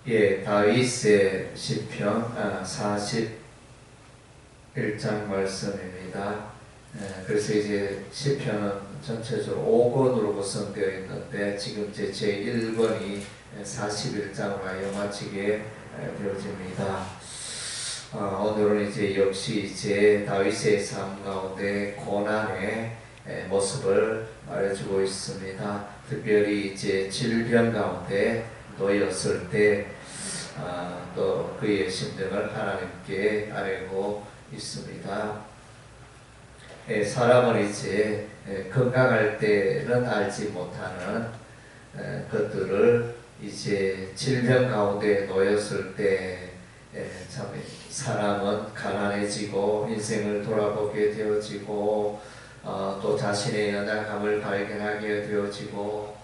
예, 다윗의 시편 41장 말씀입니다. 그래서 이제 시편은 전체적으로 5권으로 구성되어 있는데 지금 이제 제1권이 41장으로 하여 마치게 되어집니다. 오늘은 이제 역시 이제 다윗의 삶 가운데 고난의 모습을 말해주고 있습니다. 특별히 이제 질병 가운데 놓였을 때 또 그의 심정을 하나님께 아뢰고 있습니다. 사람은 이제 건강할 때는 알지 못하는 것들을 이제 질병 가운데 놓였을 때 참 사람은 가난해지고 인생을 돌아보게 되어지고 또 자신의 연약함을 발견하게 되어지고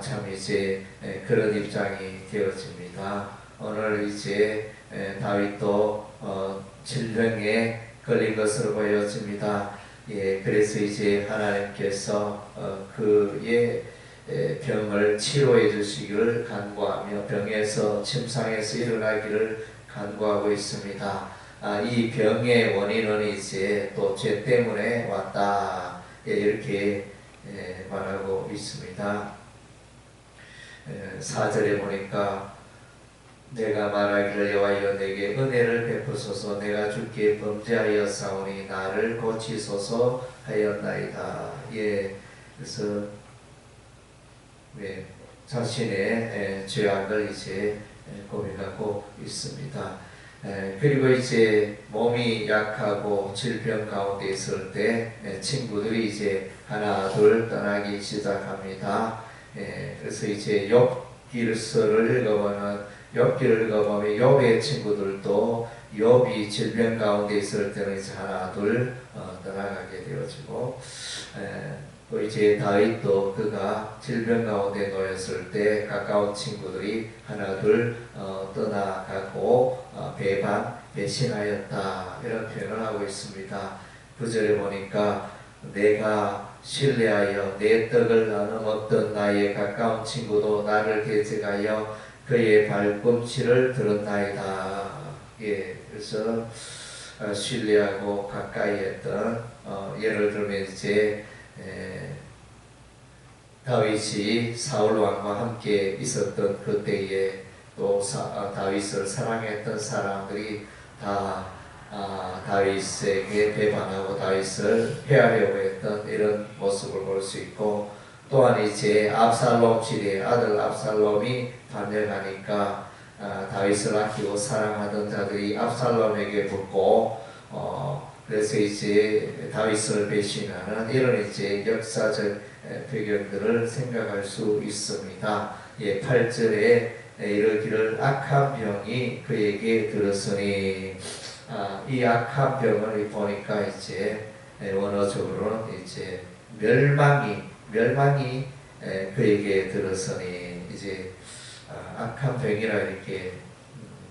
참 이제 그런 입장이 되어집니다. 오늘 이제 다윗도 질병에 걸린 것으로 보여집니다. 예, 그래서 이제 하나님께서 그의 병을 치료해 주시기를 간구하며 병에서 침상에서 일어나기를 간구하고 있습니다. 이 병의 원인은 이제 또 죄 때문에 왔다, 이렇게 말하고 있습니다. 4절에 보니까 내가 말하기를 여호와여 내게 은혜를 베푸소서 내가 주께 범죄하여 싸우니 나를 고치소서 하였나이다. 예, 그래서 자신의 죄악을 이제 고백하고 있습니다. 그리고 이제 몸이 약하고 질병 가운데 있을 때 친구들이 이제 하나 둘 떠나기 시작합니다. 그래서 이제 욥기서를 읽어보면 욥의 친구들도 욥이 질병 가운데 있을 때는 이제 하나 둘 떠나가게 되어지고 또 이제 다윗도 그가 질병 가운데 놓였을 때 가까운 친구들이 하나 둘 떠나가고 배신하였다, 이런 표현을 하고 있습니다. 9절에 보니까 내가 신뢰하여 내 떡을 나눠 먹던 나의 가까운 친구도 나를 대적하여 그의 발꿈치를 들었나이다. 예, 그래서 신뢰하고 가까이 했던 예를 들면 이제 다윗이 사울 왕과 함께 있었던 그때에 또 다윗을 사랑했던 사람들이 다 다윗에게 배반하고 다윗을 해하려고 했던 이런 모습을 볼 수 있고, 또한 이제 압살롬 시대의 아들 압살롬이 반역하니까 다윗을 아끼고 사랑하던 자들이 압살롬에게 붙고 그래서 이제 다윗을 배신하는 이런 이제 역사적 배경들을 생각할 수 있습니다. 예, 8절에 이르기를 악한 병이 그에게 들었으니 이 악한 병을 보니까 이제 원어적으로는 이제 멸망이 그에게 들었으니 이제 악한 병이라 이렇게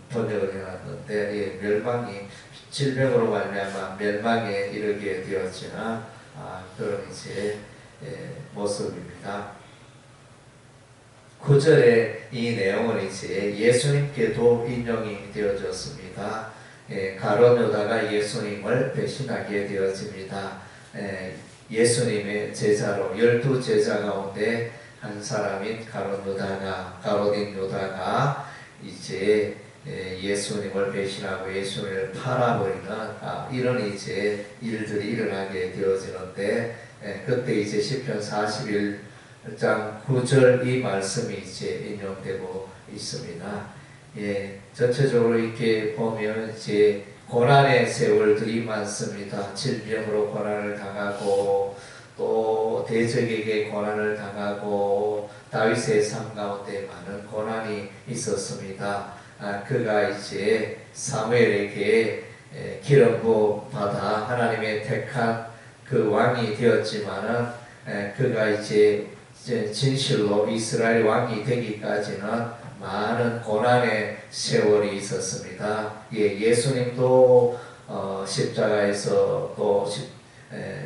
번역을 해놨는데, 예, 멸망이 질병으로 말미암아 멸망에 이르게 되었지나 그런 이제 모습입니다. 9절에 이 내용은 이제 예수님께도 인용이 되어졌습니다. 가룟 유다가 예수님을 배신하게 되어집니다. 예수님의 제자로 12제자 가운데 한 사람인 가룟 유다가 이제 예수님을 배신하고 예수님을 팔아버리는 이런 이제 일들이 일어나게 되어지는데, 그때 이제 시편 41장 9절 이 말씀이 이제 인용되고 있습니다. 예, 전체적으로 이렇게 보면 이제 고난의 세월들이 많습니다. 질병으로 고난을 당하고 또 대적에게 고난을 당하고 다윗의 삶 가운데 많은 고난이 있었습니다. 그가 이제 사무엘에게 기름 부어 받아 하나님의 택한 그 왕이 되었지만은 그가 이제 진실로 이스라엘 왕이 되기까지는 많은 고난의 세월이 있었습니다. 예, 예수님도 십자가에서 또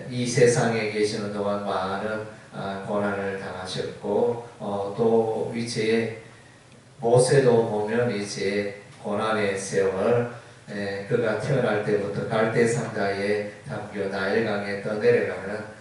이 세상에 계시는 동안 많은 고난을 당하셨고 또 이제 모세도 보면 이제 고난의 세월, 그가 태어날 때부터 갈대 상자에 담겨 나일강에 떠내려가는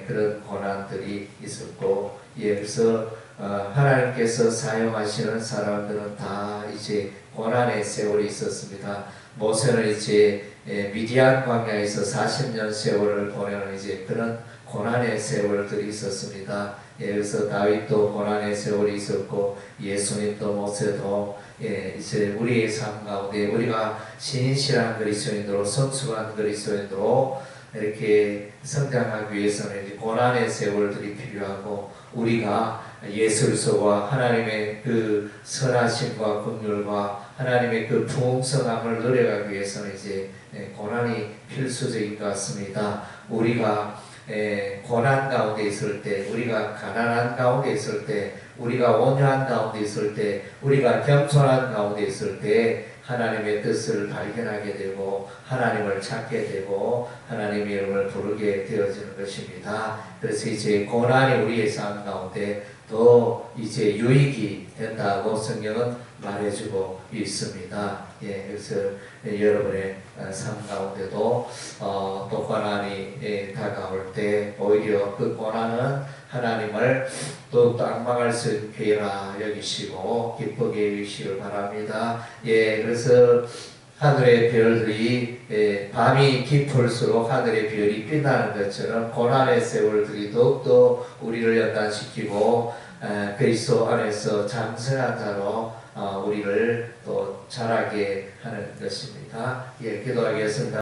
그런 고난들이 있었고, 그래서 하나님께서 사용하시는 사람들은 다 이제 고난의 세월이 있었습니다. 모세는 이제 미디안 광야에서 40년 세월을 보내는 이제 그런 고난의 세월들이 있었습니다. 그래서 다윗도 고난의 세월이 있었고, 예수님도 모세도 이제 우리의 삶 가운데 우리가 신실한 그리스도인으로 성숙한 그리스도인으로 이렇게 성장하기 위해서는 이제 고난의 세월들이 필요하고, 우리가 예수 그리스도와 하나님의 그 선하심과 긍휼과 하나님의 그 풍성함을 누려가기 위해서는 이제 고난이 필수적인 것 같습니다. 우리가 고난 가운데 있을 때, 우리가 가난한 가운데 있을 때, 우리가 온유한 가운데 있을 때, 우리가 겸손한 가운데 있을 때 하나님의 뜻을 발견하게 되고 하나님을 찾게 되고 하나님의 이름을 부르게 되어지는 것입니다. 그래서 이제 고난이 우리의 삶 가운데 또 이제 유익이 된다고 성경은 말해주고 있습니다. 그래서 여러분의 삶 가운데도 또 고난이 다가올 때 오히려 그 고난은 하나님을 더욱 악망할 수 있게 여기시고 기쁘게 여기시길 바랍니다. 그래서 하늘의 별들이 밤이 깊을수록 하늘의 별이 빛나는 것처럼 고난의 세월들이 더욱더 우리를 연단시키고 그리스도 안에서 장성한 자로 우리를 또 자라게 하는 것입니다. 기도하겠습니다.